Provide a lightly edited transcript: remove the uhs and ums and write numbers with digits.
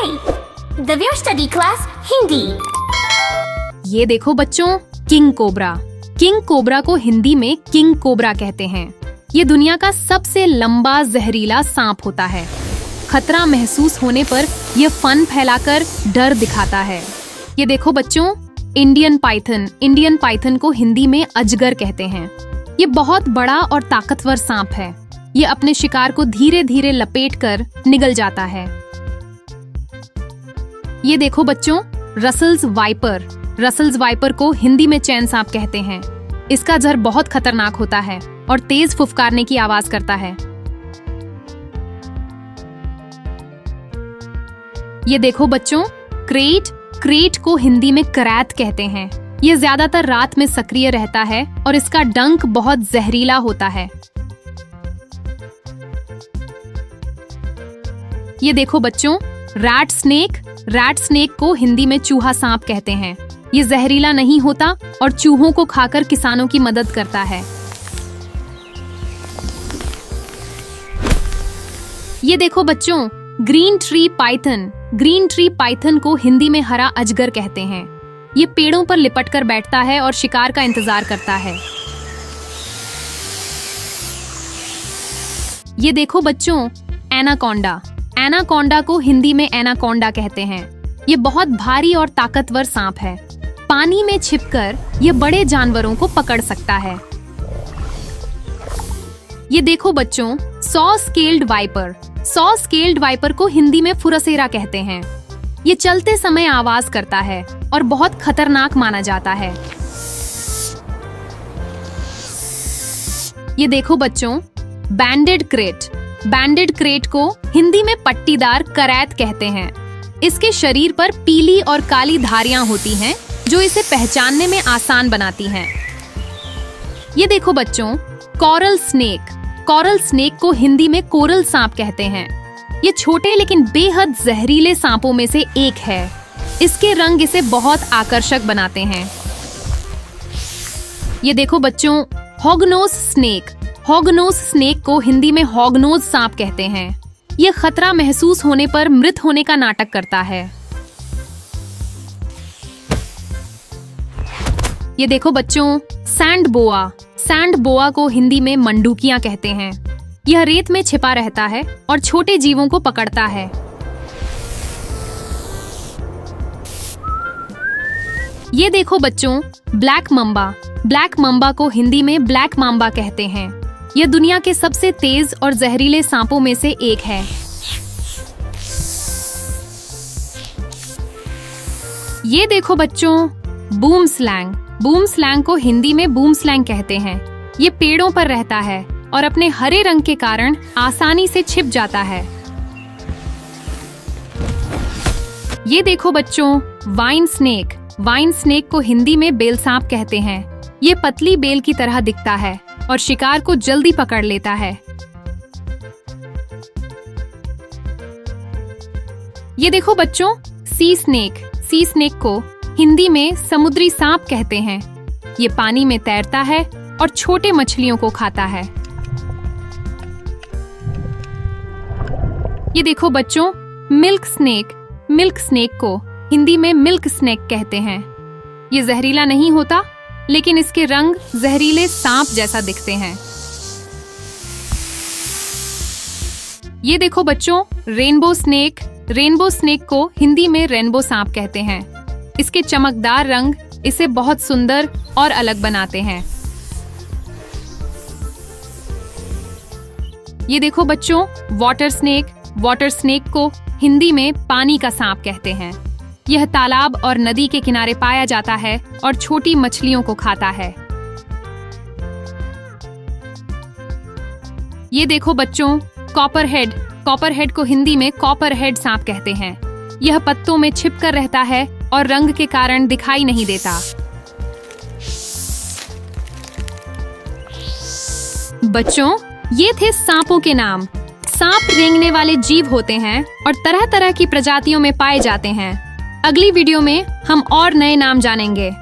हाय Divya study class Hindi. ये देखो बच्चों, किंग कोबरा। किंग कोबरा को हिंदी में किंग कोबरा कहते हैं। ये दुनिया का सबसे लंबा जहरीला सांप होता है। खतरा महसूस होने पर यह फन फैलाकर डर दिखाता है। ये देखो बच्चों, इंडियन पाइथन। इंडियन पाइथन को हिंदी में अजगर कहते हैं। ये बहुत बड़ा और ताकतवर सांप है। ये अपने शिकार को धीरे धीरे लपेटकर निगल जाता है। ये देखो बच्चों, रसल्स वाइपर। रसल्स वाइपर को हिंदी में चैन सांप कहते हैं। इसका जहर बहुत खतरनाक होता है और तेज फुफकारने की आवाज करता है। ये देखो बच्चों, क्रेट। क्रेट को हिंदी में करैत कहते हैं। ये ज्यादातर रात में सक्रिय रहता है और इसका डंक बहुत जहरीला होता है। ये देखो बच्चों, रैट स्नेक। रैट स्नेक को हिंदी में चूहा सांप कहते हैं। ये जहरीला नहीं होता और चूहों को खाकर किसानों की मदद करता है। ये देखो बच्चों, green tree Python. Green tree Python को हिंदी में हरा अजगर कहते हैं। ये पेड़ों पर लिपटकर बैठता है और शिकार का इंतजार करता है। ये देखो बच्चों, एनाकोंडा। एनाकोंडा को हिंदी में एनाकोंडा कहते हैं। ये बहुत भारी और ताकतवर सांप है। पानी में छिपकर ये बड़े जानवरों को पकड़ सकता है। ये देखो बच्चों, saw scaled viper. Saw scaled viper को हिंदी में फुरसेरा कहते हैं। ये चलते समय आवाज करता है और बहुत खतरनाक माना जाता है। ये देखो बच्चों, बैंडेड क्रेट। बैंडेड क्रेट को हिंदी में पट्टीदार करैत कहते हैं। इसके शरीर पर पीली और काली धारियां होती हैं जो इसे पहचानने में आसान बनाती हैं। ये देखो बच्चों, कोरल स्नेक। कोरल स्नेक को हिंदी में कोरल सांप कहते हैं। ये छोटे लेकिन बेहद जहरीले सांपों में से एक है। इसके रंग इसे बहुत आकर्षक बनाते हैं। ये देखो बच्चों, हॉगनोज स्नेक। हॉगनोज स्नेक को हिंदी में हॉगनोज सांप कहते हैं। ये खतरा महसूस होने पर मृत होने का नाटक करता है। ये देखो बच्चों, सैंड बोआ। सैंड बोआ को हिंदी में मंडूकियां कहते हैं। यह रेत में छिपा रहता है और छोटे जीवों को पकड़ता है। ये देखो बच्चों, ब्लैक मम्बा। ब्लैक मम्बा को हिंदी में ब्लैक माम्बा कहते हैं। यह दुनिया के सबसे तेज और जहरीले सांपों में से एक है। ये देखो बच्चों, बूम स्लैंग। बूम स्लैंग को हिंदी में बूम स्लैंग कहते हैं। ये पेड़ों पर रहता है और अपने हरे रंग के कारण आसानी से छिप जाता है। ये देखो बच्चों, वाइन स्नेक। वाइन स्नेक को हिंदी में बेल सांप कहते हैं। ये पतली बेल की तरह दिखता है और शिकार को जल्दी पकड़ लेता है। ये देखो बच्चों, सी स्नेक। सी स्नेक को हिंदी में समुद्री सांप कहते हैं। ये पानी में तैरता है और छोटे मछलियों को खाता है। ये देखो बच्चों, मिल्क स्नेक। मिल्क स्नेक को हिंदी में मिल्क स्नेक कहते हैं। ये जहरीला नहीं होता, लेकिन इसके रंग जहरीले सांप जैसा दिखते हैं। ये देखो बच्चों, रेनबो स्नेक। रेनबो स्नेक को हिंदी में रेनबो सांप कहते हैं। इसके चमकदार रंग इसे बहुत सुंदर और अलग बनाते हैं। ये देखो बच्चों, वाटर स्नेक। वाटर स्नेक को हिंदी में पानी का सांप कहते हैं। यह तालाब और नदी के किनारे पाया जाता है और छोटी मछलियों को खाता है। ये देखो बच्चों, कॉपरहेड। कॉपरहेड को हिंदी में कॉपरहेड सांप कहते हैं। यह पत्तों में छिपकर रहता है और रंग के कारण दिखाई नहीं देता। बच्चों, ये थे सांपों के नाम। सांप रेंगने वाले जीव होते हैं और तरह तरह की प्रजातियों में पाए जाते हैं। अगली वीडियो में हम और नए नाम जानेंगे।